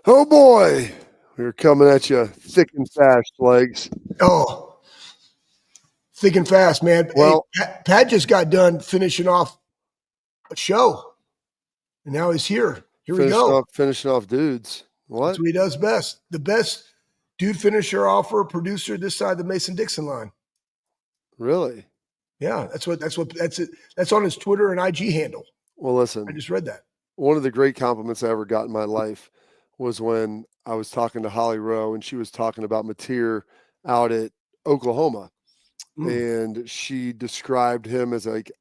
Oh boy, we're coming at you thick and fast, legs. Oh, thick and fast, man. Well, hey, Pat just got done finishing off a show, and now he's here. Here we go. finishing off dudes. What? That's what he does best. The best dude finisher, offer, producer this side of the Mason-Dixon line. Really? Yeah, that's it. That's on his Twitter and IG handle. Well, listen. I just read that. One of the great compliments I ever got in my life was when I was talking to Holly Rowe and she was talking about Mateer out at Oklahoma. And she described him as like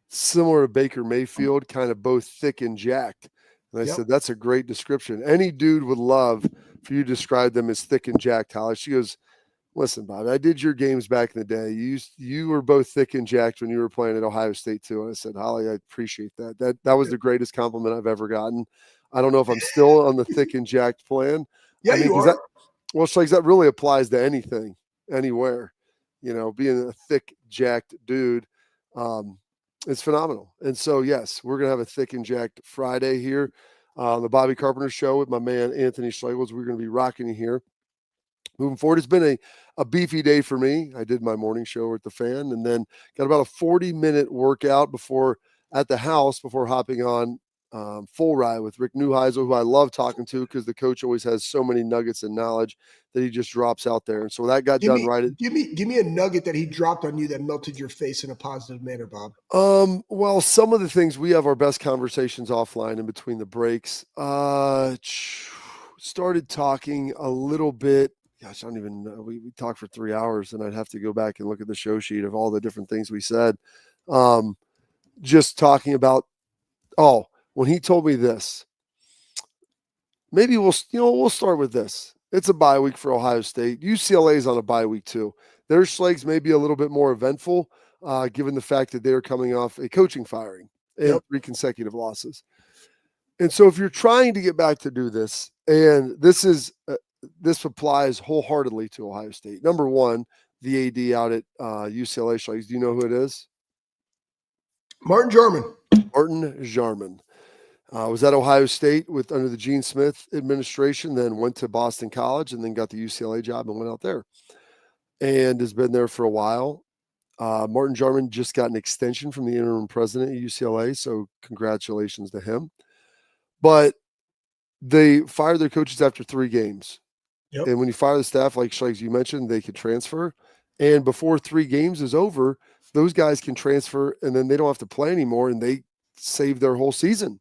similar to Baker Mayfield, kind of both thick and jacked. And I said, that's a great description. Any dude would love for you to describe them as thick and jacked, Holly. She goes, listen, Bob, I did your games back in the day. You were both thick and jacked when you were playing at Ohio State too. And I said, Holly, I appreciate that. That was the greatest compliment I've ever gotten. I don't know if I'm still on the thick and jacked plan. Yeah, you are. That really applies to anything, anywhere. You know, being a thick, jacked dude, it's phenomenal. And so, yes, we're going to have a thick and jacked Friday here on the Bobby Carpenter Show with my man, Anthony Schlegels. We're going to be rocking you here. Moving forward, it's been a beefy day for me. I did my morning show at the Fan and then got about a 40-minute workout at the house before hopping on Full Ride with Rick Neuheisel, who I love talking to because the coach always has so many nuggets and knowledge that he just drops out there. And so that got done right. Give me a nugget that he dropped on you that melted your face in a positive manner, Bob. Well, some of the things we have our best conversations offline in between the breaks. Started talking a little bit. Gosh, I don't even know. We talked for 3 hours and I'd have to go back and look at the show sheet of all the different things we said. Just talking about, when he told me this, maybe we'll start with this. It's a bye week for Ohio State. UCLA is on a bye week too. Their Schlegs may be a little bit more eventful, given the fact that they're coming off a coaching firing and 3 consecutive losses. And so if you're trying to get back to do this, and this applies wholeheartedly to Ohio State. Number one, the AD out at UCLA Schlegs. Do you know who it is? Martin Jarman. Martin Jarman. Was at Ohio State under the Gene Smith administration, then went to Boston College and then got the UCLA job and went out there and has been there for a while. Martin Jarman just got an extension from the interim president at UCLA, so congratulations to him. But they fired their coaches after 3 games. Yep. And when you fire the staff, like Schlegs, you mentioned, they could transfer. And before 3 games is over, those guys can transfer and then they don't have to play anymore and they save their whole season.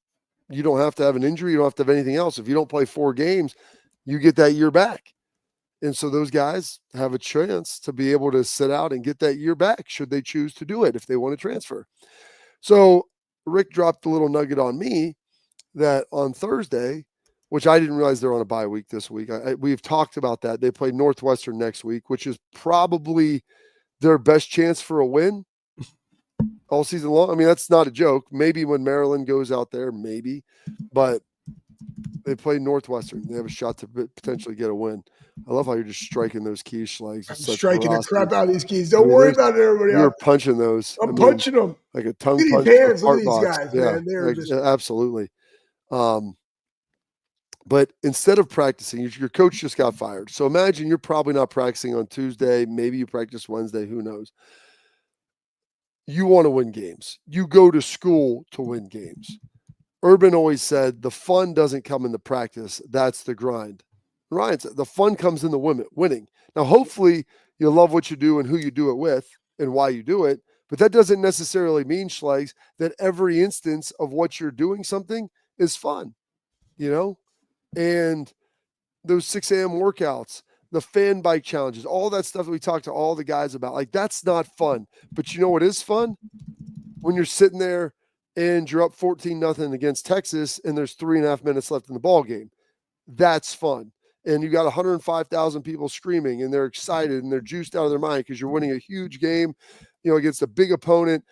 You don't have to have an injury. You don't have to have anything else. If you don't play 4 games, you get that year back. And so those guys have a chance to be able to sit out and get that year back should they choose to do it if they want to transfer. So Rick dropped a little nugget on me that on Thursday, which I didn't realize they're on a bye week this week. We've talked about that. They play Northwestern next week, which is probably their best chance for a win all season long. I mean, that's not a joke. Maybe when Maryland goes out there, maybe. But they play Northwestern. They have a shot to potentially get a win. I love how you're just striking those keys, Schlegs. I'm striking the crap out of these keys. Don't worry about it, everybody else. You're punching those. I'm punching them. Like a tongue punch. Look at these guys, man. They're absolutely. But instead of practicing, your coach just got fired. So imagine you're probably not practicing on Tuesday. Maybe you practice Wednesday. Who knows? You want to win games. You go to school to win games. Urban always said the fun doesn't come in the practice. That's the grind. Ryan said the fun comes in the winning. Now, hopefully you love what you do and who you do it with and why you do it. But that doesn't necessarily mean, Schlegs, that every instance of what you're doing something is fun, you know? And those 6 a.m. workouts, the fan bike challenges, all that stuff that we talked to all the guys about, like that's not fun. But you know what is fun? When you're sitting there and you're up 14-0 against Texas and there's 3.5 minutes left in the ball game. That's fun. And you got 105,000 people screaming and they're excited and they're juiced out of their mind because you're winning a huge game, you know, against a big opponent.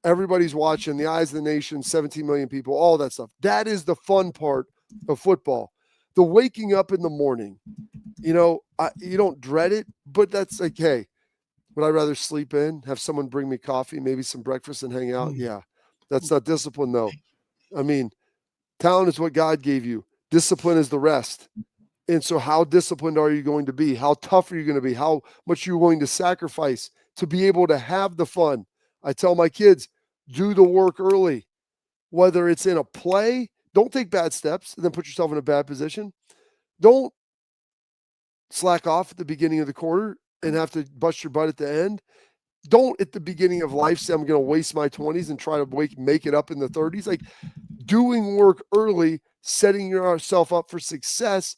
Everybody's watching, the eyes of the nation, 17 million people, all that stuff. That is the fun part of football. The waking up in the morning, you know, you don't dread it, but that's like, hey, would I rather sleep in, have someone bring me coffee, maybe some breakfast and hang out? Yeah, that's not discipline though. I mean, talent is what God gave you. Discipline is the rest. And so how disciplined are you going to be? How tough are you going to be? How much are you willing to sacrifice to be able to have the fun? I tell my kids, do the work early, whether it's in a play. Don't take bad steps and then put yourself in a bad position. Don't slack off at the beginning of the quarter and have to bust your butt at the end. Don't at the beginning of life say I'm going to waste my 20s and try to make it up in the 30s. Like doing work early, setting yourself up for success.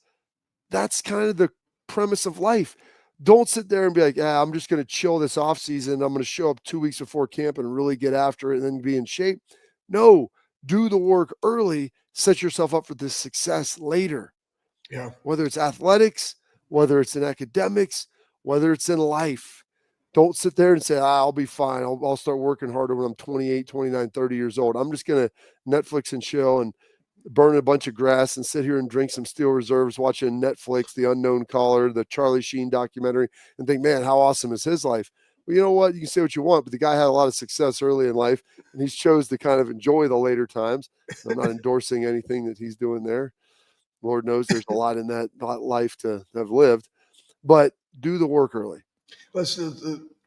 That's kind of the premise of life. Don't sit there and be like, I'm just going to chill this off season. I'm going to show up 2 weeks before camp and really get after it and then be in shape. No, do the work early. Set yourself up for this success later. Yeah. Whether it's athletics, whether it's in academics, whether it's in life. Don't sit there and say, I'll be fine. I'll start working harder when I'm 28, 29, 30 years old. I'm just going to Netflix and chill and burn a bunch of grass and sit here and drink some Steel Reserves, watching Netflix, The Unknown Caller, the Charlie Sheen documentary, and think, man, how awesome is his life? Well, you know what? You can say what you want, but the guy had a lot of success early in life, and he's chose to kind of enjoy the later times. I'm not endorsing anything that he's doing there. Lord knows there's a lot in that life to have lived, but do the work early.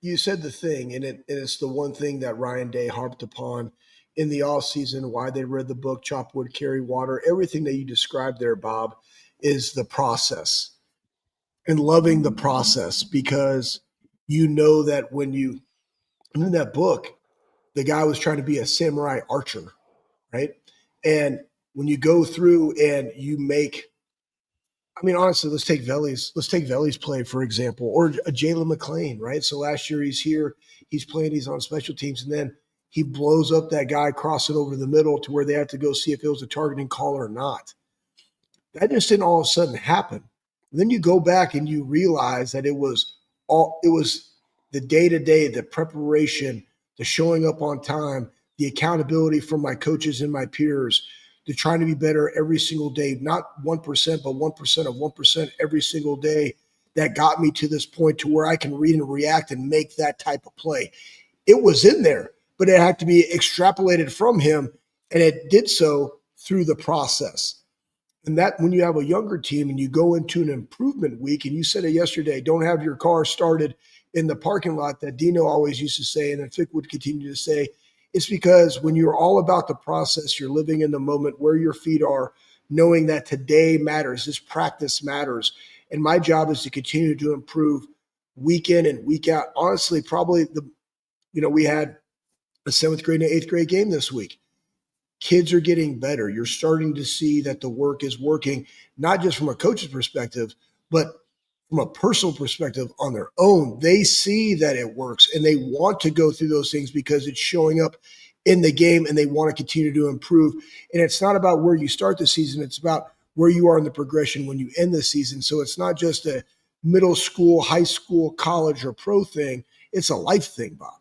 You said the thing, and it's the one thing that Ryan Day harped upon in the off season, why they read the book, Chop Wood, Carry Water. Everything that you described there, Bob, is the process and loving the process, because you know that when you, in that book, the guy was trying to be a samurai archer, right? And when you go through and you make, I mean, honestly, let's take Veli's play, for example, or a Jalen McClain, right? So last year he's here, he's playing, he's on special teams, and then he blows up that guy crossing over the middle to where they have to go see if it was a targeting call or not. That just didn't all of a sudden happen. And then you go back and you realize that it was the day-to-day, the preparation, the showing up on time, the accountability from my coaches and my peers, to trying to be better every single day, not 1%, but 1% of 1% every single day, that got me to this point to where I can read and react and make that type of play. It was in there, but it had to be extrapolated from him, and it did so through the process. And that, when you have a younger team and you go into an improvement week, and you said it yesterday, don't have your car started in the parking lot, that Dino always used to say, and then Fick would continue to say, it's because when you're all about the process, you're living in the moment where your feet are, knowing that today matters, this practice matters. And my job is to continue to improve week in and week out. Honestly, probably we had a 7th grade and 8th grade game this week. Kids are getting better. You're starting to see that the work is working, not just from a coach's perspective, but from a personal perspective on their own. They see that it works and they want to go through those things because it's showing up in the game, and they want to continue to improve. And it's not about where you start the season. It's about where you are in the progression when you end the season. So it's not just a middle school, high school, college, or pro thing. It's a life thing, Bob.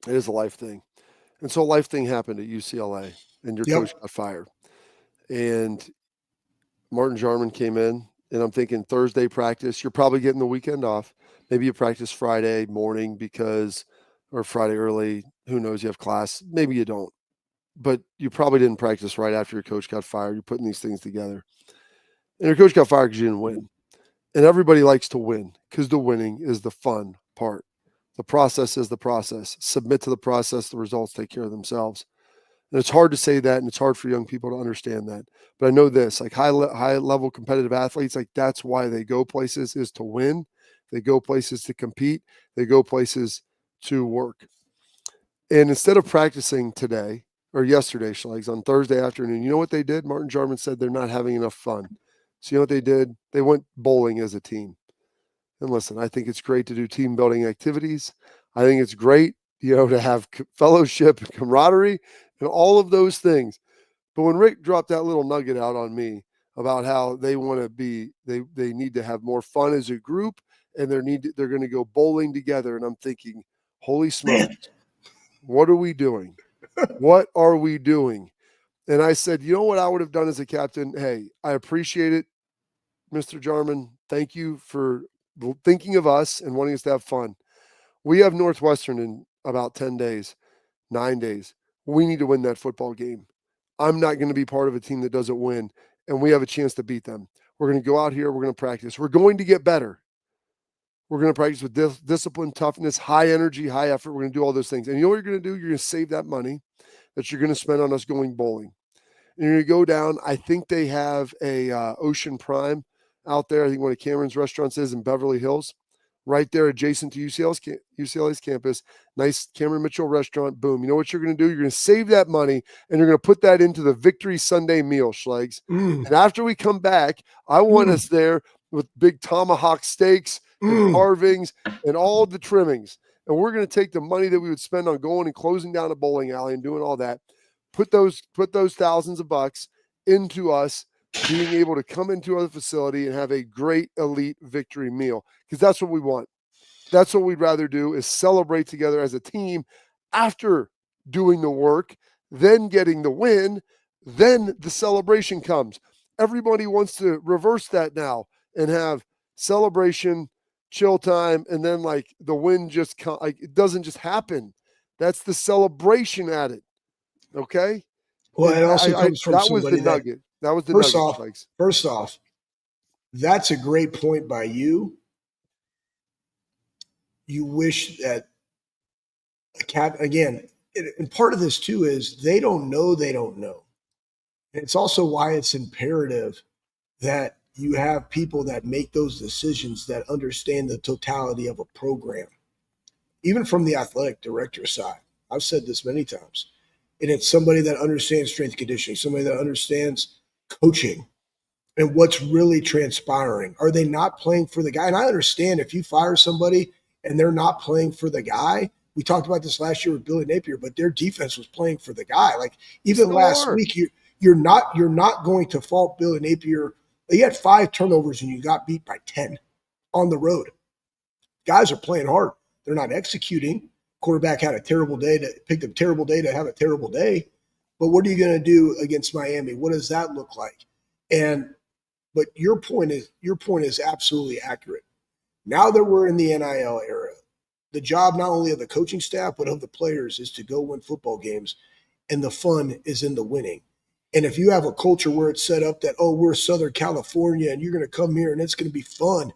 It is a life thing. And so a life thing happened at UCLA, and your coach got fired. And Martin Jarman came in, and I'm thinking Thursday practice, you're probably getting the weekend off. Maybe you practice Friday morning or Friday early. Who knows? You have class. Maybe you don't. But you probably didn't practice right after your coach got fired. You're putting these things together. And your coach got fired because you didn't win. And everybody likes to win because the winning is the fun part. The process is the process. Submit to the process. The results take care of themselves. And it's hard to say that, and it's hard for young people to understand that. But I know this, like high level competitive athletes, like that's why they go places, is to win. They go places to compete. They go places to work. And instead of practicing today or yesterday, Schlegs, on Thursday afternoon, you know what they did? Martin Jarman said they're not having enough fun. So you know what they did? They went bowling as a team. And listen, I think it's great to do team building activities. I think it's great, to have fellowship and camaraderie and all of those things. But when Rick dropped that little nugget out on me about how they want to be, they need to have more fun as a group, and they're going to go bowling together. And I'm thinking, holy smokes, what are we doing? What are we doing? And I said, you know what I would have done as a captain? Hey, I appreciate it, Mr. Jarman. Thank you for thinking of us and wanting us to have fun. We have Northwestern in about 10 days, 9 days. We need to win that football game. I'm not going to be part of a team that doesn't win. and we have a chance to beat them. We're going to go out here. We're going to practice. We're going to get better. We're going to practice with discipline, toughness, high energy, high effort. We're going to do all those things. And you know what you're going to do? You're going to save that money that you're going to spend on us going bowling. And you're going to go down. I think they have a Ocean Prime out there. I think one of Cameron's restaurants is in Beverly Hills, right there adjacent to UCLA's campus. Nice Cameron Mitchell restaurant. Boom. You know what you're going to do? You're going to save that money, and you're going to put that into the Victory Sunday meal, Schlegs. And after we come back, I want us there with big tomahawk steaks and carvings and all the trimmings. And we're going to take the money that we would spend on going and closing down a bowling alley and doing all that, put those thousands of bucks into us being able to come into our facility and have a great elite victory meal, because that's what we want. That's what we'd rather do, is celebrate together as a team after doing the work, then getting the win, then the celebration comes. Everybody wants to reverse that now and have celebration, chill time, and then like the win just like it doesn't just happen. That's the celebration at it. Okay. Well, it also comes from that somebody was the nugget. That was the first nugget. off, first off, that's a great point by you. You wish that a cat again, and part of this too is they don't know. And it's also why it's imperative that you have people that make those decisions that understand the totality of a program, even from the athletic director side. I've said this many times. And it's somebody that understands strength and conditioning, somebody that understands coaching and what's really transpiring. Are they not playing for the guy? And I understand if you fire somebody and they're not playing for the guy. We talked about this last year with Billy Napier, but their defense was playing for the guy. Like even last week, you're not going to fault Billy Napier. He had 5 turnovers and you got beat by 10 on the road. Guys are playing hard. They're not executing. Quarterback had a terrible day picked a terrible day to have a terrible day. But what are you going to do against Miami? What does that look like? But your point is absolutely accurate. Now that we're in the NIL era, the job not only of the coaching staff but of the players is to go win football games, and the fun is in the winning. And if you have a culture where it's set up that, oh, we're Southern California and you're going to come here and it's going to be fun,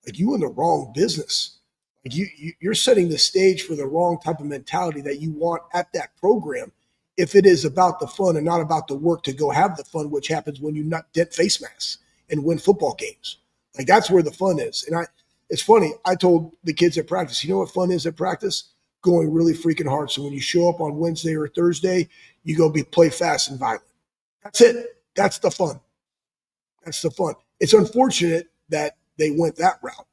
like you in the wrong business. Like you're setting the stage for the wrong type of mentality that you want at that program. If it is about the fun and not about the work to go have the fun, which happens when you not dent face masks and win football games. Like that's where the fun is. And it's funny. I told the kids at practice, you know what fun is at practice? Going really freaking hard. So when you show up on Wednesday or Thursday, you go play fast and violent. That's it. That's the fun. That's the fun. It's unfortunate that they went that route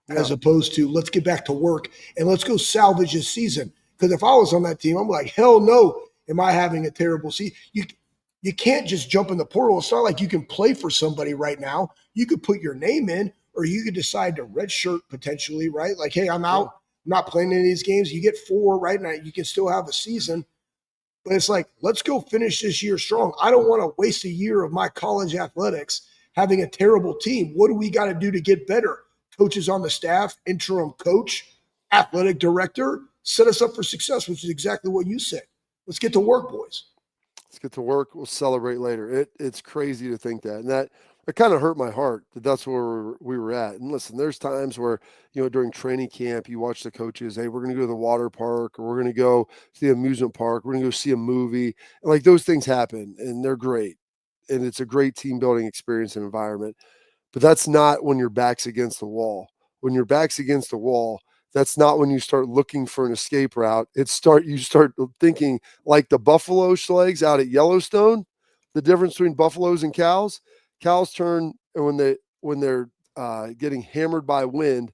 as opposed to let's get back to work and let's go salvage this season. Because if I was on that team, I'm like, hell no, am I having a terrible season? You can't just jump in the portal. It's not like you can play for somebody right now. You could put your name in, or you could decide to redshirt potentially, right? Like, hey, I'm out. I'm not playing any of these games. You get 4 right now. You can still have a season. But it's like, let's go finish this year strong. I don't want to waste a year of my college athletics having a terrible team. What do we got to do to get better? Coaches on the staff, interim coach, athletic director, set us up for success, which is exactly what you said. Let's get to work, boys. Let's get to work. We'll celebrate later. It's crazy to think that. And that it kind of hurt my heart that that's where we were at. And listen, there's times where, during training camp, you watch the coaches, hey, we're going to go to the water park, or we're going to go to the amusement park. We're going to go see a movie. And like those things happen and they're great. And it's a great team building experience and environment. But that's not when your back's against the wall. When your back's against the wall, that's not when you start looking for an escape route. You start thinking like the buffalo Schlegs out at Yellowstone. The difference between buffaloes and cows. Cows turn, and when they're getting hammered by wind,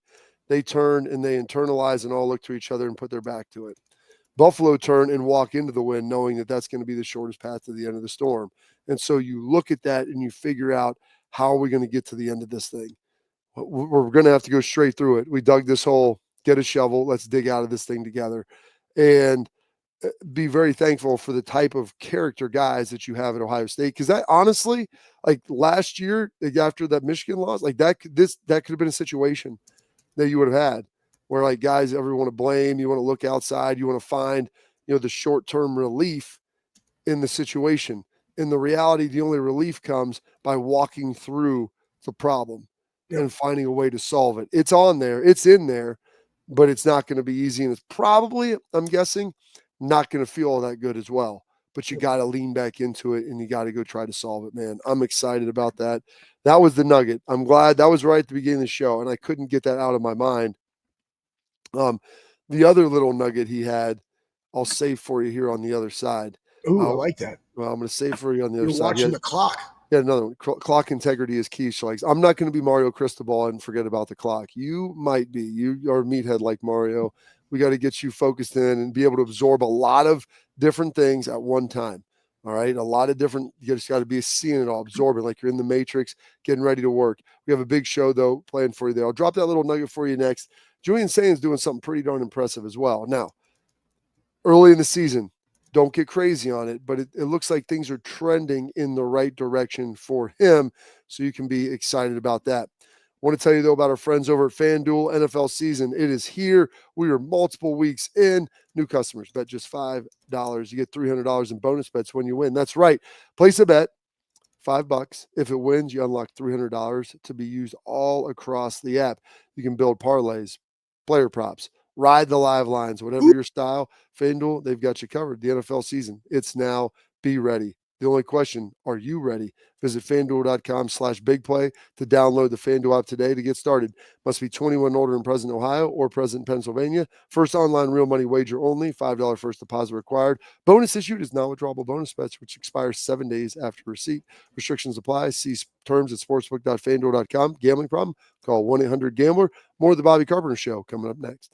they turn and they internalize and all look to each other and put their back to it. Buffalo turn and walk into the wind knowing that that's going to be the shortest path to the end of the storm. And so you look at that and you figure out, how are we going to get to the end of this thing? We're going to have to go straight through it. We dug this hole, get a shovel, let's dig out of this thing together. And be very thankful for the type of character guys that you have at Ohio State. Because that honestly, like last year, after that Michigan loss, like that could have been a situation that you would have had where like guys everyone want to blame, you want to look outside, you want to find, the short-term relief in the situation. In the reality, the only relief comes by walking through the problem and finding a way to solve it. It's on there, it's in there, but it's not going to be easy. And it's probably, I'm guessing, not going to feel all that good as well. But you got to lean back into it and you got to go try to solve it, man. I'm excited about that. That was the nugget. I'm glad that was right at the beginning of the show, and I couldn't get that out of my mind. The other little nugget he had, I'll save for you here on the other side. Ooh, I like that. Well, I'm going to save for you on the other You're side. watching the clock. Yeah, another one. Clock integrity is key. So, like, I'm not going to be Mario Cristobal and forget about the clock. You might be. You are a meathead like Mario. We got to get you focused in and be able to absorb a lot of different things at one time. All right. A lot of different, you just got to be seeing it all, absorbing like you're in the Matrix, getting ready to work. We have a big show, though, planned for you there. I'll drop that little nugget for you next. Julian Sainz doing something pretty darn impressive as well. Now, early in the season, don't get crazy on it, but it looks like things are trending in the right direction for him, so you can be excited about that. I want to tell you, though, about our friends over at FanDuel. NFL season, it is here. We are multiple weeks in. New customers, bet just $5. You get $300 in bonus bets when you win. That's right. Place a bet, $5. If it wins, you unlock $300 to be used all across the app. You can build parlays, player props, ride the live lines, whatever your style. FanDuel, they've got you covered. The NFL season, it's now. Be ready. The only question, are you ready? Visit FanDuel.com/bigplay to download the FanDuel app today to get started. Must be 21 and older and present in Ohio or present in Pennsylvania. First online real money wager only. $5 first deposit required. Bonus issued is non-withdrawable bonus bets, which expires 7 days after receipt. Restrictions apply. See terms at sportsbook.fanduel.com. Gambling problem? Call 1-800-GAMBLER. More of the Bobby Carpenter Show coming up next.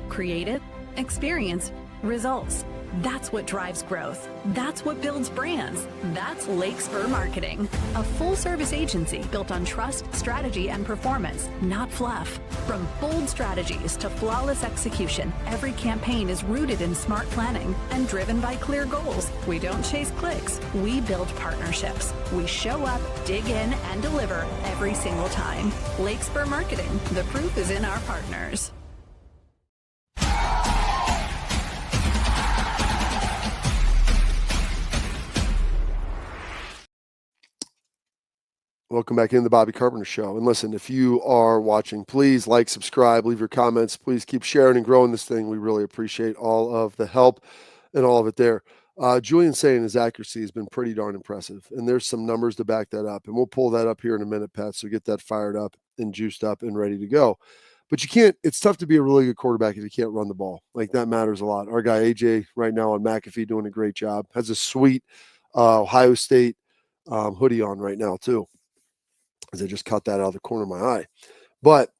Create it, experience, results. That's what drives growth. That's what builds brands. That's LakeSpur Marketing, a full-service agency built on trust, strategy, and performance, not fluff. From bold strategies to flawless execution, every campaign is rooted in smart planning and driven by clear goals. We don't chase clicks. We build partnerships. We show up, dig in, and deliver every single time. LakeSpur Marketing. The proof is in our partners. Welcome back into the Bobby Carpenter Show. And listen, if you are watching, please like, subscribe, leave your comments. Please keep sharing and growing this thing. We really appreciate all of the help and all of it there. Julian saying his accuracy has been pretty darn impressive. And there's some numbers to back that up. And we'll pull that up here in a minute, Pat, so get that fired up and juiced up and ready to go. But you can't, it's tough to be a really good quarterback if you can't run the ball. Like, that matters a lot. Our guy, AJ, right now on McAfee, doing a great job. Has a sweet Ohio State hoodie on right now, too. As I just cut that out of the corner of my eye. But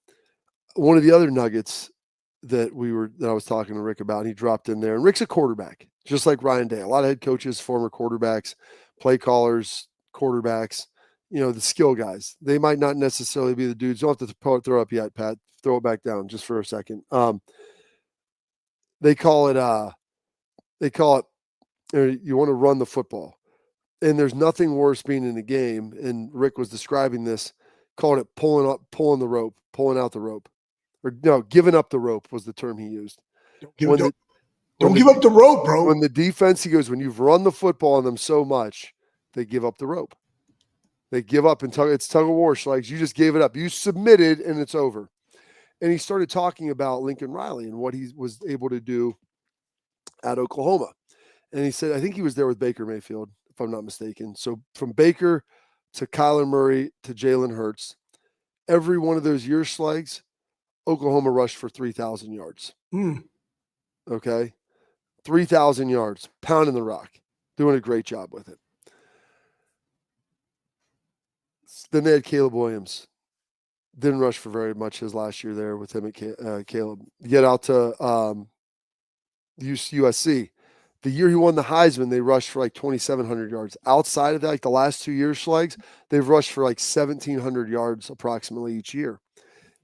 one of the other nuggets that I was talking to Rick about, and he dropped in there, and Rick's a quarterback, just like Ryan Day. A lot of head coaches, former quarterbacks, play callers, quarterbacks, the skill guys. They might not necessarily be the dudes. Don't have to throw up yet, Pat. Throw it back down just for a second. They call it, you want to run the football. And there's nothing worse being in a game, and Rick was describing this, calling it pulling out the rope. Or no, giving up the rope was the term he used. Don't give up the rope, bro. When the defense, he goes, when you've run the football on them so much, they give up the rope. They give up and it's tug of war. Like, you just gave it up. You submitted and it's over. And he started talking about Lincoln Riley and what he was able to do at Oklahoma. And he said, I think he was there with Baker Mayfield, if I'm not mistaken. So from Baker to Kyler Murray to Jalen Hurts, every one of those year slugs, Oklahoma rushed for 3,000 yards. Okay? 3,000 yards, pounding the rock, doing a great job with it. Then they had Caleb Williams. Didn't rush for very much his last year there with him at Caleb. Get out to USC. The year he won the Heisman, they rushed for like 2,700 yards. Outside of that, like the last 2 years, Schlegs, they've rushed for like 1,700 yards approximately each year.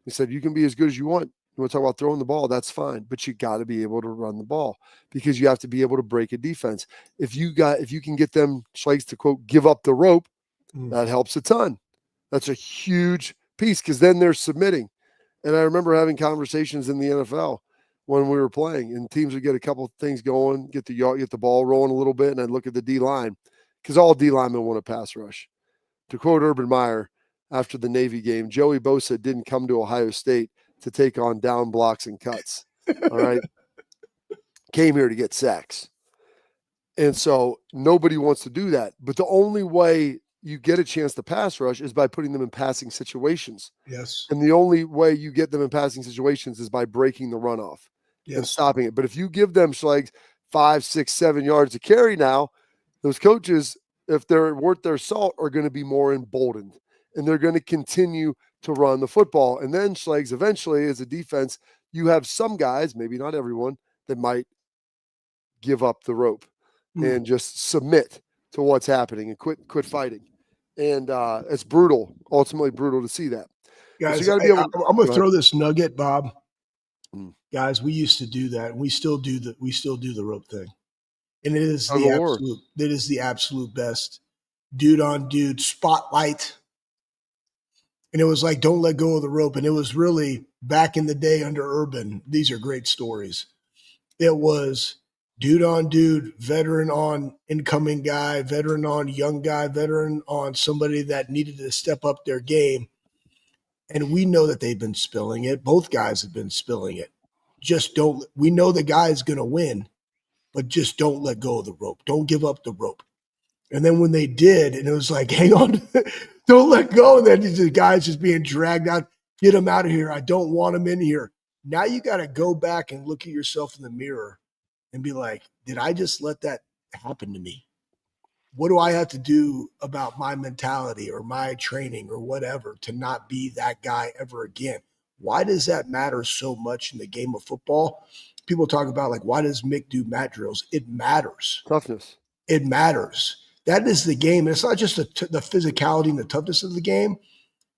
He said, you can be as good as you want. You want to talk about throwing the ball, that's fine. But you got to be able to run the ball because you have to be able to break a defense. If you can get them, Schlegs, to, quote, give up the rope, that helps a ton. That's a huge piece because then they're submitting. And I remember having conversations in the NFL when we were playing, and teams would get a couple of things going, get the ball rolling a little bit, and I'd look at the D line because all D linemen want a pass rush. To quote Urban Meyer after the Navy game, Joey Bosa didn't come to Ohio State to take on down blocks and cuts. All right. Came here to get sacks. And so nobody wants to do that. But the only way you get a chance to pass rush is by putting them in passing situations. Yes. And the only way you get them in passing situations is by breaking the runoff and stopping it. But if you give them like 5, 6, 7 yards to carry now, those coaches, if they're worth their salt, are going to be more emboldened. And they're going to continue to run the football. And then Schlegs, eventually, as a defense, you have some guys, maybe not everyone, that might give up the rope and just submit to what's happening and quit fighting. And it's brutal, ultimately brutal to see that. Guys, so I'm going to throw this nugget, Bob. Guys, we used to do that. We still do the rope thing. And it is the absolute best. Dude on dude, spotlight. And it was like, don't let go of the rope. And it was really back in the day under Urban. These are great stories. It was dude on dude, veteran on incoming guy, veteran on young guy, veteran on somebody that needed to step up their game. And we know that they've been spilling it. Both guys have been spilling it. We know the guy is going to win, but just don't let go of the rope. Don't give up the rope. And then when they did, and it was like, hang on, don't let go. And then the guy's just being dragged out. Get him out of here. I don't want him in here. Now you got to go back and look at yourself in the mirror and be like, did I just let that happen to me? What do I have to do about my mentality or my training or whatever to not be that guy ever again? Why does that matter so much in the game of football? People talk about, like, why does Mick do mat drills? It matters. Toughness. It matters. That is the game. And it's not just the physicality and the toughness of the game,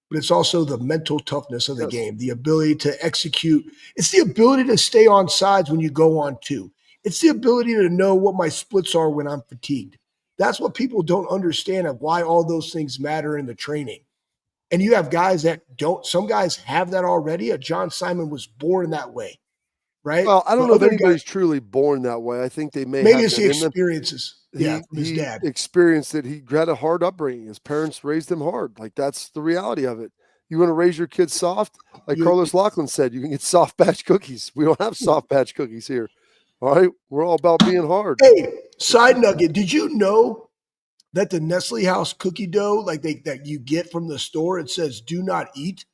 but it's also the mental toughness of the game, the ability to execute. It's the ability to stay on sides when you go on two. It's the ability to know what my splits are when I'm fatigued. That's what people don't understand of why all those things matter in the training. And you have guys that don't. Some guys have that already. John Simon was born that way, right? Well, I don't know if anybody's truly born that way. I think they may maybe have it's the experiences. From his dad. Experienced it. He had a hard upbringing. His parents raised him hard. Like, that's the reality of it. You want to raise your kids soft? Like Carlos Laughlin said, you can get soft batch cookies. We don't have soft batch cookies here. All right? We're all about being hard. Hey, side nugget. Did you know that the Nestle House cookie dough, that you get from the store, it says do not eat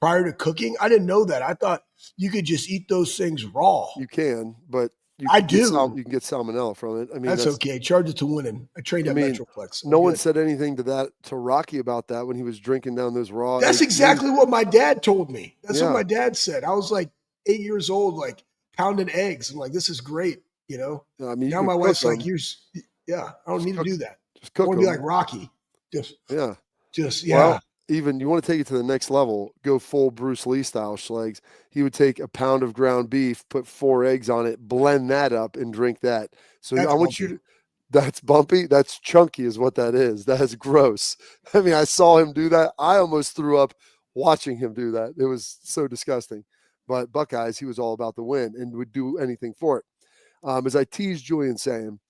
prior to cooking? I didn't know that. I thought you could just eat those things raw. You can, but you can get salmonella from it. I mean, that's okay. Charge it to winning. I trained at Metroplex. No one said anything to Rocky about that when he was drinking down those raw. That's exactly what my dad told me. That's what my dad said. I was like 8 years old, like pounding eggs. I'm like, this is great, you know. I mean, now my wife's like, I don't need to do that. Just cook. I want to be like Rocky. Well, even you want to take it to the next level, go full Bruce Lee style, Schlegs. He would take a pound of ground beef, put 4 eggs on it, blend that up, and drink that. So I want you to. That's bumpy. That's chunky, is what that is. That is gross. I mean, I saw him do that. I almost threw up watching him do that. It was so disgusting. But Buckeyes, he was all about the win and would do anything for it. As I teased Julian saying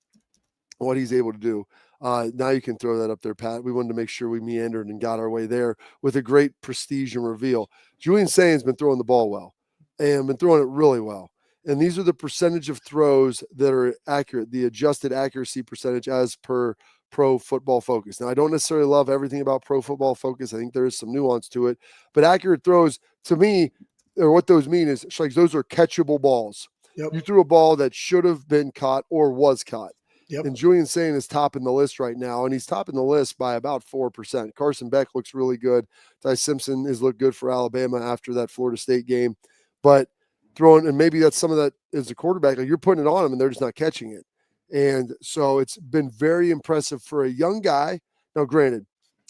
what he's able to do. Now you can throw that up there, Pat. We wanted to make sure we meandered and got our way there with a great prestige and reveal. Julian Sain's been throwing the ball well and been throwing it really well. And these are the percentage of throws that are accurate, the adjusted accuracy percentage as per Pro Football Focus. Now, I don't necessarily love everything about Pro Football Focus. I think there is some nuance to it. But accurate throws, to me, or what those mean is, like, those are catchable balls. Yep. You threw a ball that should have been caught or was caught. Yep. And Julian Sain is topping the list right now, and he's topping the list by about 4%. Carson Beck looks really good. Ty Simpson has looked good for Alabama after that Florida State game. But throwing, and maybe that's some of that as a quarterback, like, you're putting it on them and they're just not catching it. And so it's been very impressive for a young guy. Now, granted,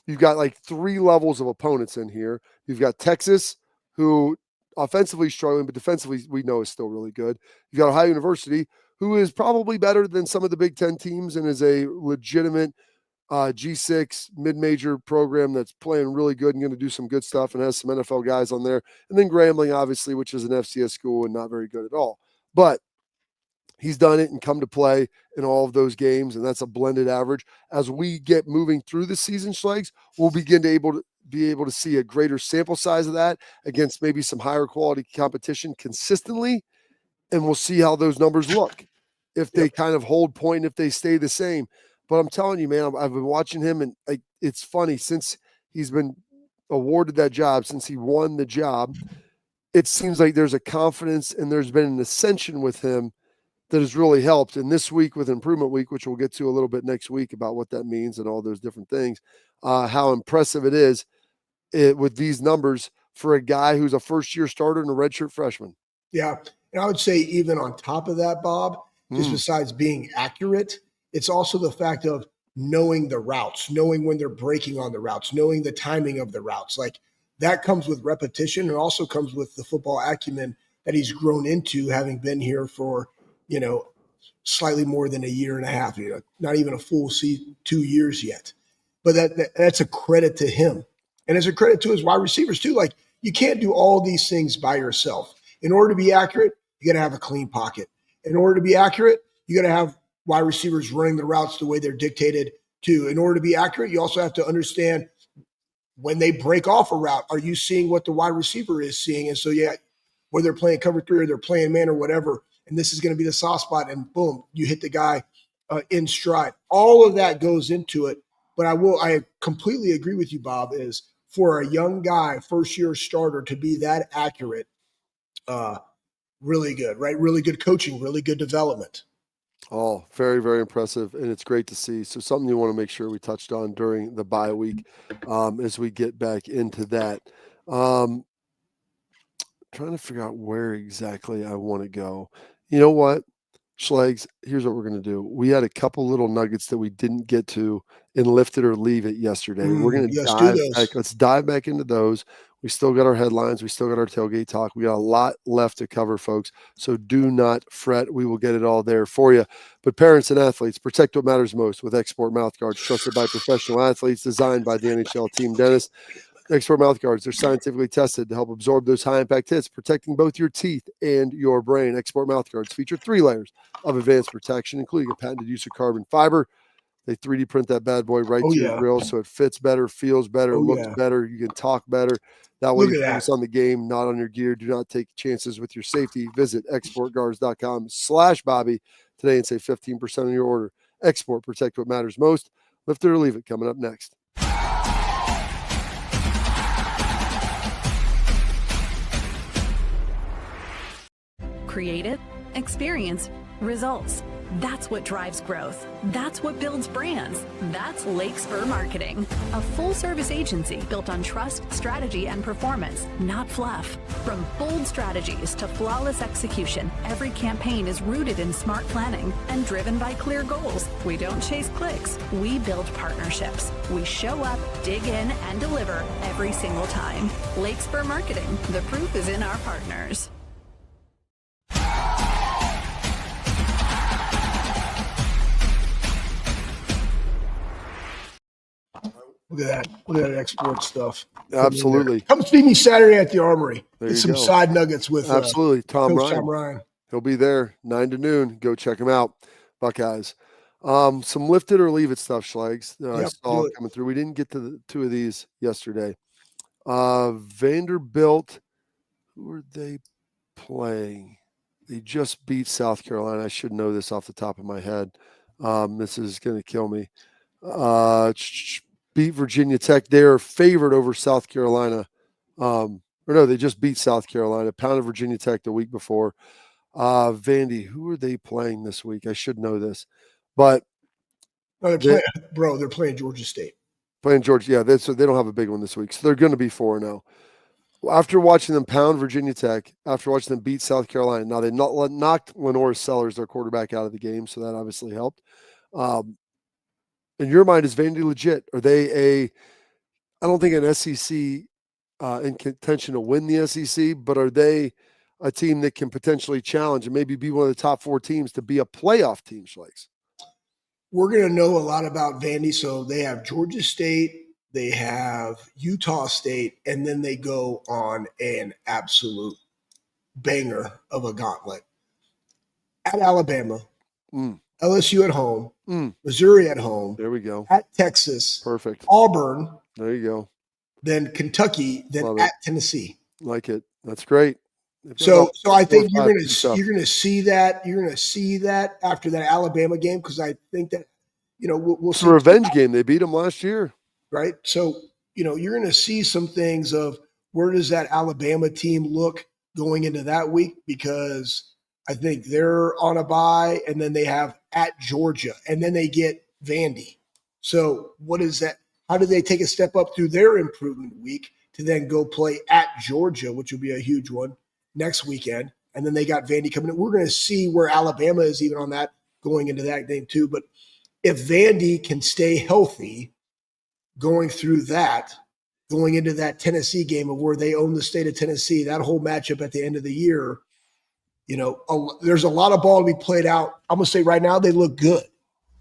you've got like 3 levels of opponents in here. You've got Texas, who offensively struggling, but defensively we know is still really good. You've got Ohio University, who is probably better than some of the Big Ten teams and is a legitimate G6 mid-major program that's playing really good and going to do some good stuff and has some NFL guys on there. And then Grambling, obviously, which is an FCS school and not very good at all. But he's done it and come to play in all of those games, and that's a blended average. As we get moving through the season, Schlegs, we'll begin to be able to see a greater sample size of that against maybe some higher quality competition consistently, and we'll see how those numbers look. If they kind of hold point, if they stay the same. But I'm telling you, man, I've been watching him, and it's funny, since he's been awarded that job, since he won the job, it seems like there's a confidence and there's been an ascension with him that has really helped. And this week with Improvement Week, which we'll get to a little bit next week about what that means and all those different things, how impressive it is with these numbers for a guy who's a first-year starter and a redshirt freshman. Yeah, and I would say even on top of that, Bob, just besides being accurate, it's also the fact of knowing the routes, knowing when they're breaking on the routes, knowing the timing of the routes. Like, that comes with repetition and also comes with the football acumen that he's grown into, having been here for, slightly more than a year and a half, not even a full 2 years yet. But that's a credit to him. And it's a credit to his wide receivers too. Like, you can't do all these things by yourself. In order to be accurate, you got to have a clean pocket. In order to be accurate, you got to have wide receivers running the routes the way they're dictated to. In order to be accurate, you also have to understand when they break off a route, are you seeing what the wide receiver is seeing? And so, whether they're playing cover 3 or they're playing man or whatever, and this is going to be the soft spot, and boom, you hit the guy in stride. All of that goes into it. But I completely agree with you, Bob, is for a young guy, first-year starter, to be that accurate, really good, right? Really good coaching, really good development. Oh, very, very impressive, and it's great to see. So something you want to make sure we touched on during the bye week as we get back into that. Trying to figure out where exactly I want to go. You know what, Schlegs, here's what we're going to do. We had a couple little nuggets that we didn't get to in Lift It or Leave It yesterday. We're going to dive back. Let's dive back into those. We still got our headlines. We still got our tailgate talk. We got a lot left to cover, folks. So do not fret. We will get it all there for you. But parents and athletes, protect what matters most with XSport Mouthguards, trusted by professional athletes, designed by the NHL team dentist. XSport Mouthguards, they're scientifically tested to help absorb those high-impact hits, protecting both your teeth and your brain. XSport Mouthguards feature 3 layers of advanced protection, including a patented use of carbon fiber. They 3D print that bad boy right to your grill, so it fits better, feels better, looks better. You can talk better. That way you focus on the game, not on your gear. Do not take chances with your safety. Visit exportguards.com/Bobby today and save 15% on your order. XSport, protect what matters most. Lift it or leave it, coming up next. Creative, experience, results. That's what drives growth. That's what builds brands. That's LakeSpur Marketing, a full-service agency built on trust, strategy, and performance, not fluff. From bold strategies to flawless execution, every campaign is rooted in smart planning and driven by clear goals. We don't chase clicks. We build partnerships. We show up, dig in, and deliver every single time. LakeSpur Marketing. The proof is in our partners. Look at that. Look at that export stuff. Absolutely. Come see me Saturday at the Armory. Get some side nuggets with absolutely Tom Ryan. He'll be there 9 to noon. Go check him out, Buckeyes. Some Lift It or Leave It stuff, Schlegs, that I saw coming through. We didn't get to the 2 of these yesterday. Vanderbilt, who are they playing? They just beat South Carolina. I should know this off the top of my head. This is going to kill me. Beat Virginia Tech. They're favored over South Carolina. They just beat South Carolina. Pounded Virginia Tech the week before. Vandy, who are they playing this week? I should know this. But they're playing Georgia State. Playing Georgia, yeah. So they don't have a big one this week. So they're going to be 4-0. After watching them pound Virginia Tech, after watching them beat South Carolina, now they knocked Lenore Sellers, their quarterback, out of the game, so that obviously helped. In your mind, is Vandy legit? Are they I don't think an SEC in contention to win the SEC, but are they a team that can potentially challenge and maybe be one of the top 4 teams to be a playoff team, Schlegs? we're going to know a lot about Vandy. So they have Georgia State, they have Utah State, and then they go on an absolute banger of a gauntlet. At Alabama, LSU at home, Missouri at home. There we go. At Texas. Perfect. Auburn. There you go. Then Kentucky, then at Tennessee. Like it. That's great. So I think you're going to see that. You're going to see that after that Alabama game, because I think that, we'll see. It's a revenge game. They beat them last year. Right. So, you're going to see some things of where does that Alabama team look going into that week, because I think they're on a bye, and then they have at Georgia, and then they get Vandy. So what is that? How do they take a step up through their improvement week to then go play at Georgia, which will be a huge one next weekend? And then they got Vandy coming in. We're going to see where Alabama is even on that going into that game too. But if Vandy can stay healthy going through that, going into that Tennessee game of where they own the state of Tennessee, that whole matchup at the end of the year, there's a lot of ball to be played out. I'm going to say right now they look good,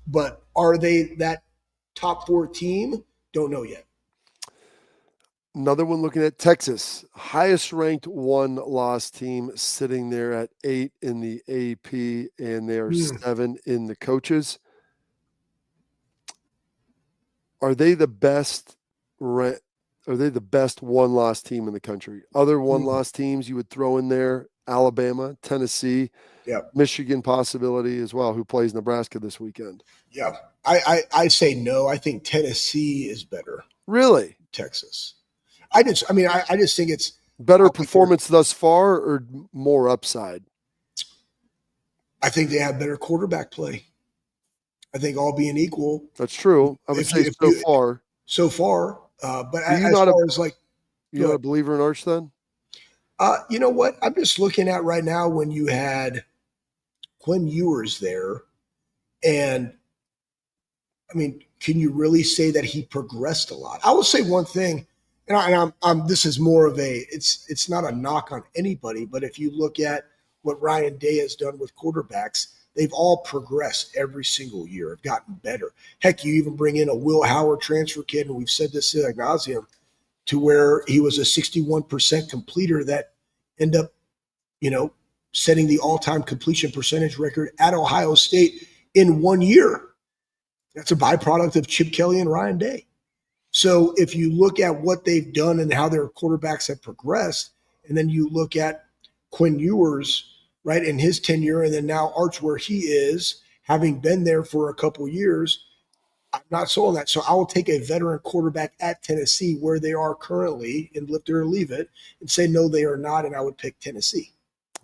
but are they that top 4 team? Don't know yet. Another one looking at Texas, highest ranked 1-loss team, sitting there at 8 in the AP, and they are 7 in the coaches. Are they the best? Are they the best 1-loss team in the country? Other 1-loss teams you would throw in there: Alabama, Tennessee, Michigan possibility as well, who plays Nebraska this weekend. Yeah, I say no. I think Tennessee is better. Really? Texas. I just think it's better performance thus far, or more upside? I think they have better quarterback play. I think all being equal. That's true. I would say so far. But as far as like, you're not a believer in Arch then? You know what? I'm just looking at right now when you had Quinn Ewers there, and I mean, can you really say that he progressed a lot? I will say one thing, and I'm this is more of it's not a knock on anybody, but if you look at what Ryan Day has done with quarterbacks, they've all progressed every single year, have gotten better. Heck, you even bring in a Will Howard transfer kid, and we've said this ad nauseum, to where he was a 61% completer that end up, setting the all-time completion percentage record at Ohio State in 1 year. That's a byproduct of Chip Kelly and Ryan Day. So if you look at what they've done and how their quarterbacks have progressed, and then you look at Quinn Ewers, right, in his tenure, and then now Arch where he is, having been there for a couple years, I'm not sold on that. So I will take a veteran quarterback at Tennessee where they are currently, and lift it or leave it, and say no, they are not, and I would pick Tennessee.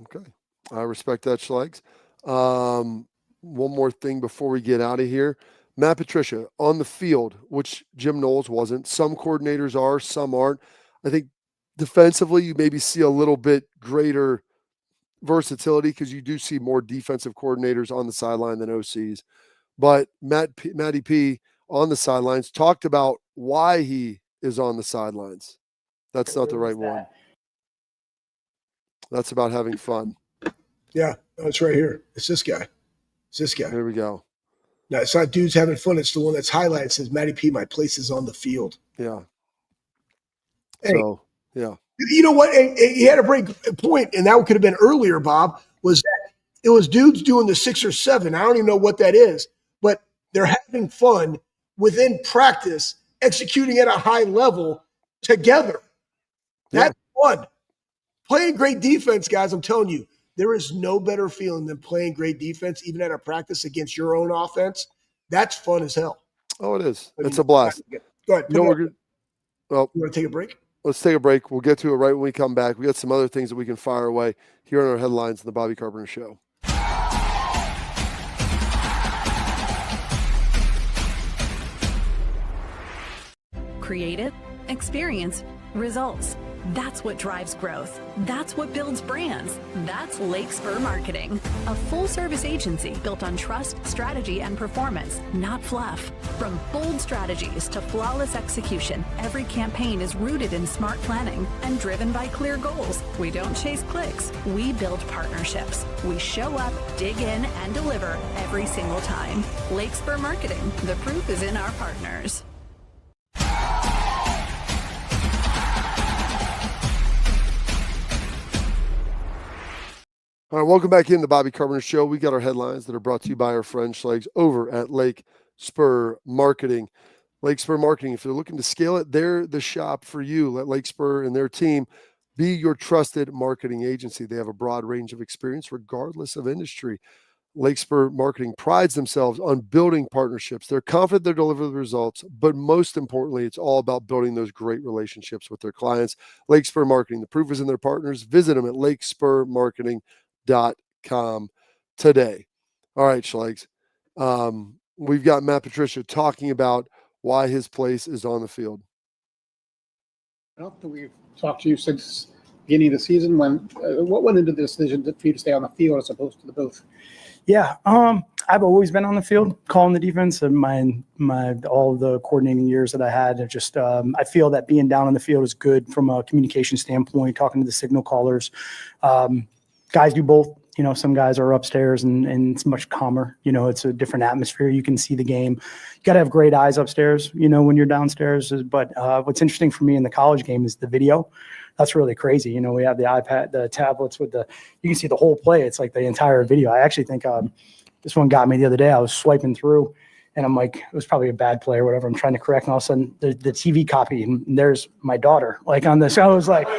Okay. I respect that, Schlegs. One more thing before we get out of here. Matt Patricia on the field, which Jim Knowles wasn't. Some coordinators are, some aren't. I think defensively you maybe see a little bit greater versatility because you do see more defensive coordinators on the sideline than OCs. But Matty P on the sidelines talked about why he is on the sidelines. That's not the right one. That's about having fun. Yeah, it's right here. It's this guy. There we go. No, it's not dudes having fun. It's the one that's highlighted. It says, Matty P, my place is on the field. Yeah. Hey, so, yeah. You know what? He had a great point, and that could have been earlier, Bob, was that it was dudes doing the 6 or 7. I don't even know what that is, but they're having fun within practice, executing at a high level together. That's fun. Playing great defense, guys, I'm telling you, there is no better feeling than playing great defense, even at a practice against your own offense. That's fun as hell. Oh, it is. It's a blast. Go ahead. You want to take a break? Let's take a break. We'll get to it right when we come back. We got some other things that we can fire away here on our headlines in the Bobby Carpenter Show. Creative, experience, results. That's what drives growth. That's what builds brands. That's LakeSpur Marketing, a full-service agency built on trust, strategy, and performance, not fluff. From bold strategies to flawless execution, every campaign is rooted in smart planning and driven by clear goals. We don't chase clicks. We build partnerships. We show up, dig in, and deliver every single time. LakeSpur Marketing. The proof is in our partners. All right, welcome back in the Bobby Carpenter Show. We got our headlines that are brought to you by our friend Schlegs over at LakeSpur Marketing. LakeSpur Marketing, if you're looking to scale it, they're the shop for you. Let LakeSpur and their team be your trusted marketing agency. They have a broad range of experience regardless of industry. LakeSpur Marketing prides themselves on building partnerships. They're confident they'll deliver the results, but most importantly, it's all about building those great relationships with their clients. LakeSpur Marketing, the proof is in their partners. Visit them at LakeSpurMarketing.com today. All right, Schlegs. We've got Matt Patricia talking about why his place is on the field. I don't think we've talked to you since the beginning of the season. What went into the decision for you to stay on the field as opposed to the booth? Yeah, I've always been on the field calling the defense, and my all the coordinating years that I had. I feel that being down on the field is good from a communication standpoint, talking to the signal callers. Guys do both. You know, some guys are upstairs and it's much calmer. You know, it's a different atmosphere. You can see the game. You got to have great eyes upstairs, you know, when you're downstairs. But what's interesting for me in the college game is the video. That's really crazy. You know, we have the iPad, the tablets you can see the whole play. It's like the entire video. I actually think this one got me the other day. I was swiping through and I'm like, it was probably a bad play or whatever. I'm trying to correct. And all of a sudden the TV copy and there's my daughter like on this. I was like,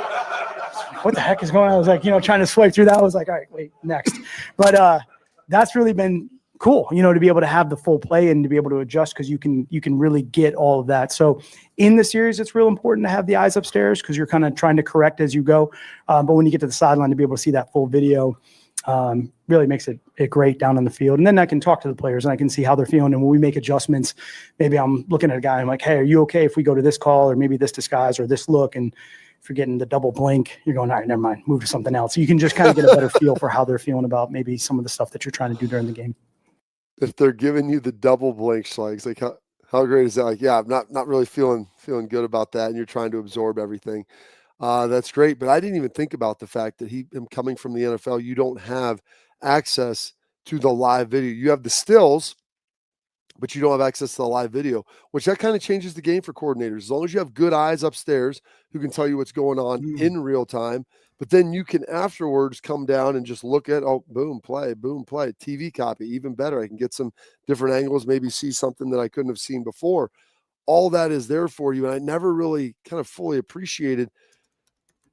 what the heck is going on? I was like, you know, trying to swipe through that. I was like, all right, wait, next. But that's really been cool, you know, to be able to have the full play and to be able to adjust because you can really get all of that. So in the series, it's real important to have the eyes upstairs because you're kind of trying to correct as you go. But when you get to the sideline, to be able to see that full video really makes it great down on the field. And then I can talk to the players and I can see how they're feeling. And when we make adjustments, maybe I'm looking at a guy, I'm like, hey, are you okay if we go to this call or maybe this disguise or this look? And if you're getting the double blink, you're going, all right, never mind, move to something else. So you can just kind of get a better feel for how they're feeling about maybe some of the stuff that you're trying to do during the game. If they're giving you the double blink, Schlegs, like how great is that? Like, yeah, I'm not really feeling good about that. And you're trying to absorb everything. That's great. But I didn't even think about the fact that him coming from the NFL, you don't have access to the live video. You have the stills, but you don't have access to the live video, which that kind of changes the game for coordinators. As long as you have good eyes upstairs who can tell you what's going on in real time, but then you can afterwards come down and just look at, oh, boom, play, TV copy, even better. I can get some different angles, maybe see something that I couldn't have seen before. All that is there for you. And I never really kind of fully appreciated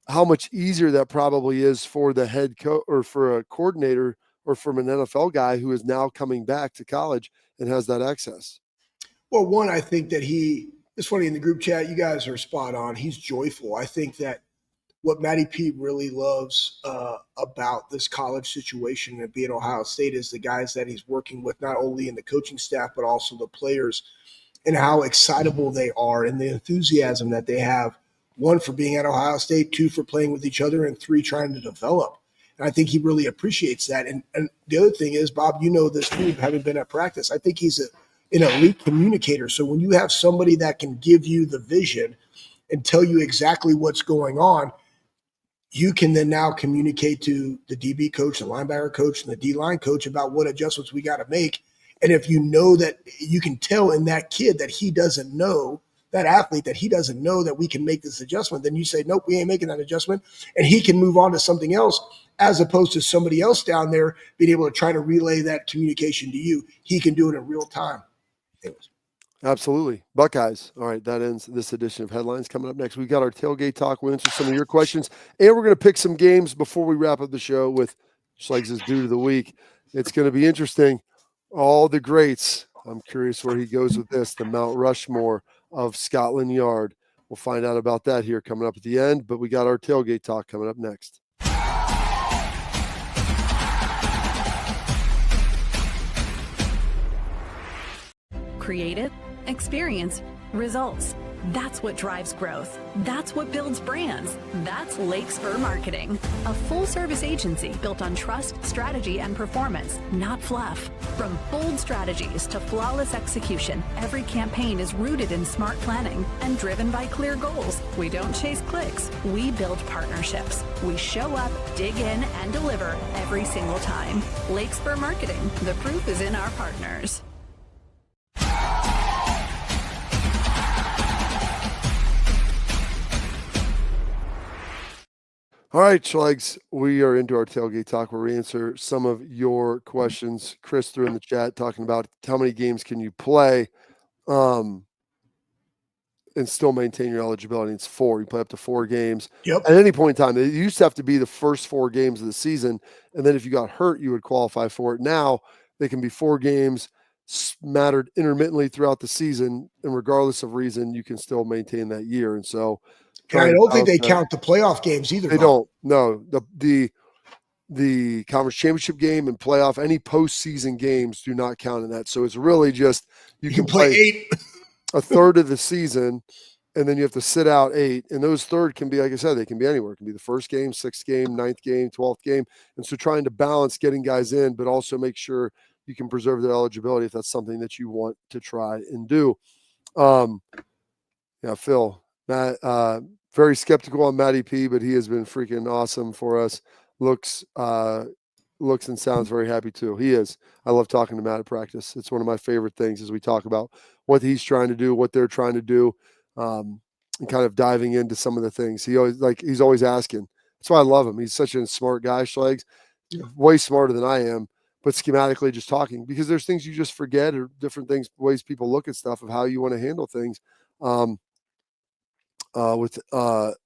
how much easier that probably is for the head coach or for a coordinator or from an NFL guy who is now coming back to college and has that access. Well, one, I think that it's funny in the group chat, you guys are spot on. He's joyful. I think that what Matty P really loves about this college situation and being Ohio State is the guys that he's working with, not only in the coaching staff, but also the players and how excitable they are and the enthusiasm that they have. One, for being at Ohio State, two, for playing with each other, and three, trying to develop. And I think he really appreciates that. And the other thing is, Bob, you know this too, having been at practice, I think he's an elite communicator. So when you have somebody that can give you the vision and tell you exactly what's going on, you can then now communicate to the DB coach, the linebacker coach, and the D-line coach about what adjustments we got to make. And if you know that you can tell in that kid that he doesn't know, that athlete that he doesn't know that we can make this adjustment, then you say, nope, we ain't making that adjustment. And he can move on to something else as opposed to somebody else down there being able to try to relay that communication to you. He can do it in real time. Anyways. Absolutely. Buckeyes. All right, that ends this edition of Headlines. Coming up next, we've got our tailgate talk. We'll answer some of your questions, and we're going to pick some games before we wrap up the show with Schlegs' Dude of the Week. It's going to be interesting. All the greats. I'm curious where he goes with this, the Mount Rushmore of Scotland Yard. We'll find out about that here coming up at the end, but we got our tailgate talk coming up next. Creative, experience, results. That's what drives growth. That's what builds brands. That's LakeSpur Marketing, a full-service agency built on trust, strategy, and performance, not fluff. From bold strategies to flawless execution, every campaign is rooted in smart planning and driven by clear goals. We don't chase clicks. We build partnerships. We show up, dig in, and deliver every single time. LakeSpur Marketing. The proof is in our partners. All right, Schlegs, we are into our tailgate talk where we answer some of your questions. Chris threw in the chat talking about how many games can you play and still maintain your eligibility. It's 4. You play up to 4 games at any point in time. It used to have to be the first 4 games of the season, and then if you got hurt, you would qualify for it. Now they can be 4 games mattered intermittently throughout the season, and regardless of reason, you can still maintain that year. And so and I don't think they count the playoff games either. They don't. No, the conference championship game and playoff, any postseason games do not count in that. So it's really just you can play 8 a third of the season, and then you have to sit out 8. And those third can be, like I said, they can be anywhere. It can be the first game, 6th game, 9th game, 12th game. And so trying to balance getting guys in, but also make sure you can preserve their eligibility if that's something that you want to try and do. Yeah, Phil, Matt, very skeptical on Matty P, but he has been freaking awesome for us. Looks and sounds very happy too. He is. I love talking to Matt at practice. It's one of my favorite things as we talk about what he's trying to do, what they're trying to do, and kind of diving into some of the things. He's always asking. That's why I love him. He's such a smart guy, Schlegs. Way smarter than I am, but schematically just talking, because there's things you just forget, or different things, ways people look at stuff of how you want to handle things. With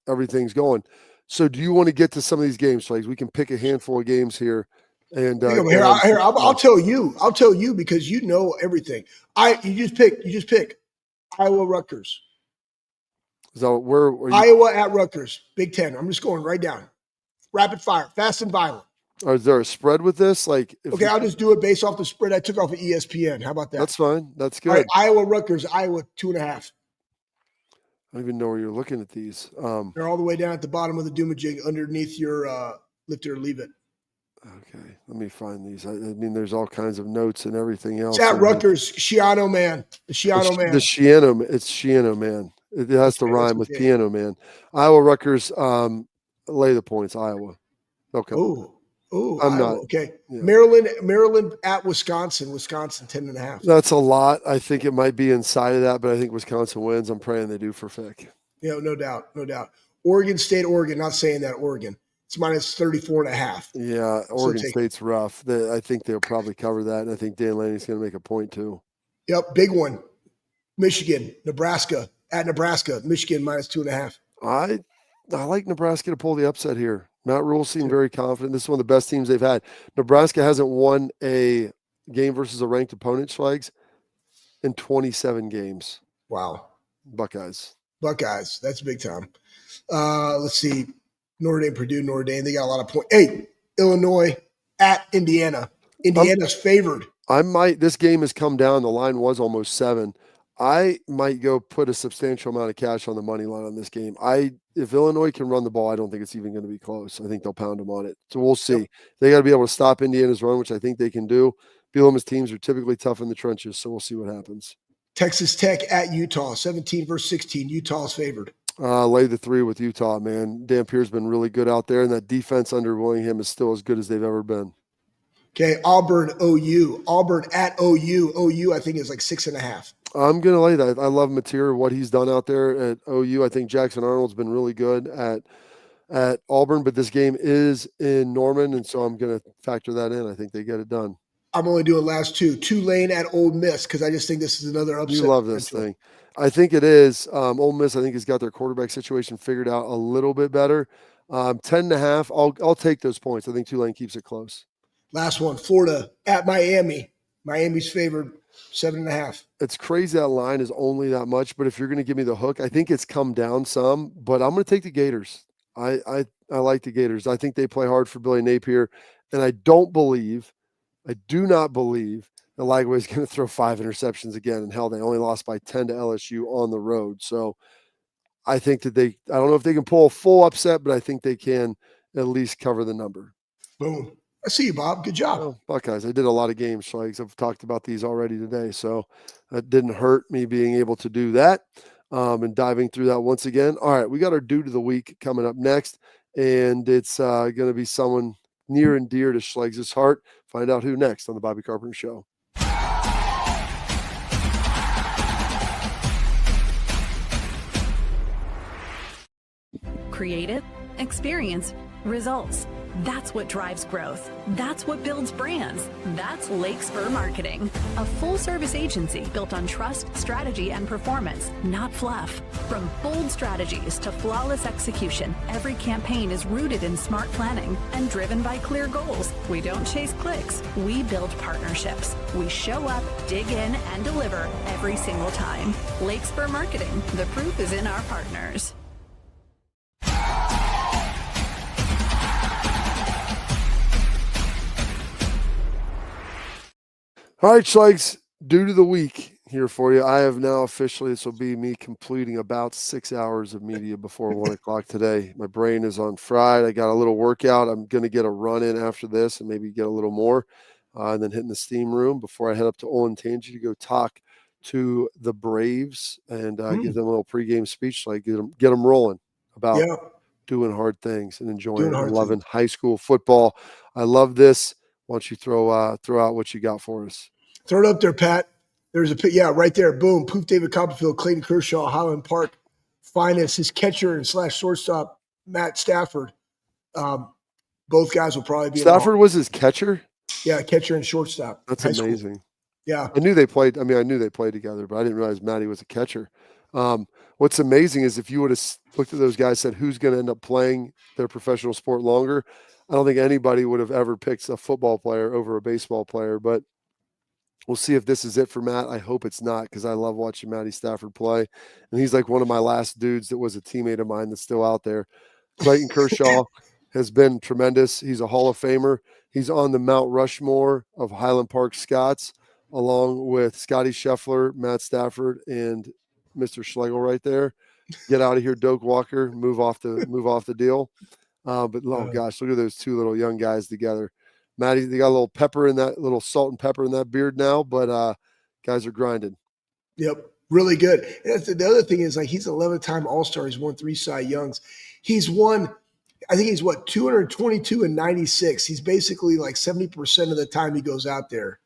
everything's going. So do you want to get to some of these games, Schlegs? We can pick a handful of games here. And I'll tell you because you know everything. You just pick Iowa Rutgers. So where are you? Iowa at Rutgers, Big Ten. I'm just going right down. Rapid fire, fast and violent. Is there a spread with this? Okay, I'll just do it based off the spread I took off of ESPN. How about that? That's fine. That's good. All right, Iowa Rutgers, Iowa 2.5. I don't even know where you're looking at these. They're all the way down at the bottom of the Doomajig underneath your lift it or leave it. Okay, let me find these. I mean, there's all kinds of notes and everything else. It's at Rutgers, Shiano Man. The Shiano Man. It's Shiano Man. It has to rhyme with Piano Man. Iowa Rutgers, lay the points, Iowa. Okay. Oh, I'm Iowa. not. Okay. Yeah. Maryland at Wisconsin 10.5. That's a lot. I think it might be inside of that, but I think Wisconsin wins. I'm praying they do for Fick. Yeah, no doubt. Oregon State, not saying that Oregon. It's minus 34.5. Yeah, Oregon State's rough. I think they'll probably cover that, and I think Dan Laney's going to make a point too. Yep, big one. Michigan, Nebraska at Nebraska. Michigan minus 2.5. I like Nebraska to pull the upset here. Matt Rule seemed very confident. This is one of the best teams they've had. Nebraska hasn't won a game versus a ranked opponent, Schlegs, in 27 games. Wow. Buckeyes. That's big time. Let's see. Notre Dame, Purdue, Notre Dame. They got a lot of points. Hey, Illinois at Indiana. Indiana's favored. This game has come down. The line was almost 7. I might go put a substantial amount of cash on the money line on this game. If Illinois can run the ball, I don't think it's even going to be close. I think they'll pound them on it. So we'll see. Yep. They got to be able to stop Indiana's run, which I think they can do. Bielema's teams are typically tough in the trenches, so we'll see what happens. Texas Tech at Utah, 17 versus 16. Utah's favored. Lay the 3 with Utah, man. Dan Pierre's been really good out there, and that defense under Willingham is still as good as they've ever been. Okay, Auburn, OU. Auburn at OU. OU, I think, is like 6.5. I'm going to lay that. I love Mateer, what he's done out there at OU. I think Jackson Arnold's been really good at Auburn, but this game is in Norman, and so I'm going to factor that in. I think they get it done. I'm only doing last 2. Tulane at Ole Miss, because I just think this is another upset. You love this thing. I think it is. Ole Miss, I think, has got their quarterback situation figured out a little bit better. 10.5, I'll take those points. I think Tulane keeps it close. Last one, Florida at Miami. Miami's favored 7.5. It's crazy that line is only that much, but if you're going to give me the hook, I think it's come down some, but I'm going to take the Gators. I like the Gators. I think they play hard for Billy Napier, and I do not believe Lagway's going to throw 5 interceptions again. And hell, they only lost by 10 to LSU on the road. So I think that I don't know if they can pull a full upset, but I think they can at least cover the number. Boom. I see you, Bob. Good job. Well, Buckeyes, I did a lot of games, so I've talked about these already today. So that didn't hurt me being able to do that and diving through that once again. All right, we got our Dude of the Week coming up next, and it's going to be someone near and dear to Schleg's heart. Find out who next on the Bobby Carpenter Show. Creative, experience, results. That's what drives growth. That's what builds brands. That's LakeSpur Marketing, a full-service agency built on trust, strategy, and performance, not fluff. From bold strategies to flawless execution, every campaign is rooted in smart planning and driven by clear goals. We don't chase clicks. We build partnerships. We show up, dig in, and deliver every single time. LakeSpur Marketing. The proof is in our partners. All right, Schlegs, Dude of the Week here for you. I have now officially, this will be me completing about 6 hours of media before 1 o'clock today. My brain is on fried. I got a little workout. I'm going to get a run in after this and maybe get a little more and then hitting the steam room before I head up to Olentangy to go talk to the Braves and give them a little pregame speech, like get them rolling about doing hard things and enjoying and loving high school football. I love this. Why don't you throw out what you got for us? Throw it up there, Pat. There's right there. Boom. Poof, David Copperfield, Clayton Kershaw, Highland Park Finest, his catcher and / shortstop, Matt Stafford. Both guys will probably be. Stafford was his catcher? Yeah, catcher and shortstop. That's amazing. Yeah. I knew they played together, but I didn't realize Matty was a catcher. What's amazing is if you would have looked at those guys, said who's going to end up playing their professional sport longer, I don't think anybody would have ever picked a football player over a baseball player, but we'll see if this is it for Matt. I hope it's not, because I love watching Matty Stafford play. And he's like one of my last dudes that was a teammate of mine that's still out there. Clayton Kershaw has been tremendous. He's a Hall of Famer. He's on the Mount Rushmore of Highland Park Scots, along with Scotty Scheffler, Matt Stafford, and Mr. Schlegel right there. Get out of here, Doak Walker. Move off the deal. But oh gosh, look at those two little young guys together. Matty, they got a little pepper in that, little salt and pepper in that beard now, but guys are grinding. Yep, really good. And the other thing is, like, he's an 11-time All-Star. He's won 3 Cy Youngs. He's won, I think he's 222 and 96. He's basically like 70% of the time he goes out there,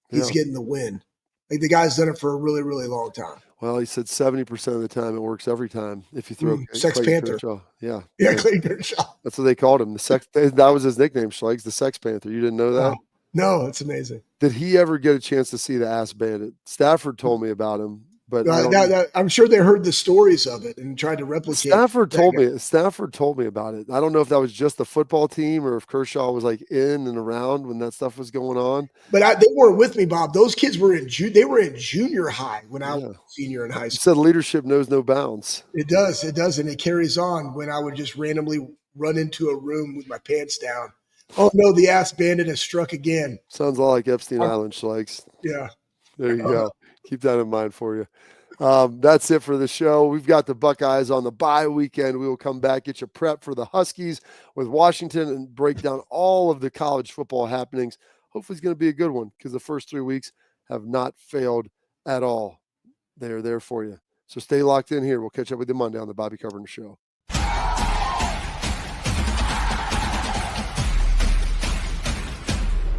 he's getting the win. Like, the guy's done it for a really, really long time. Well, he said 70% of the time it works every time. If you throw Sex Clayton Panther. Kershaw. Yeah, Clayton Kershaw. That's what they called him. That was his nickname, Schlegs, the Sex Panther. You didn't know that? No, that's amazing. Did he ever get a chance to see the Ass Bandit? Stafford told me about him, but I'm sure they heard the stories of it and tried to replicate. Stafford told me about it. I don't know if that was just the football team or if Kershaw was like in and around when that stuff was going on. But they weren't with me, Bob. Those kids were in junior high when I was a senior in high You school. said leadership knows no bounds. It does, and it carries on when I would just randomly run into a room with my pants down. Oh no, the Ass Bandit has struck again. Sounds all like Epstein Island, Schlegs. Yeah. There you go. Keep that in mind for you. That's it for the show. We've got the Buckeyes on the bye weekend. We will come back, get you prepped for the Huskies with Washington, and break down all of the college football happenings. Hopefully it's going to be a good one, because the first 3 weeks have not failed at all. They're there for you. So stay locked in here. We'll catch up with you Monday on the Bobby Carpenter Show.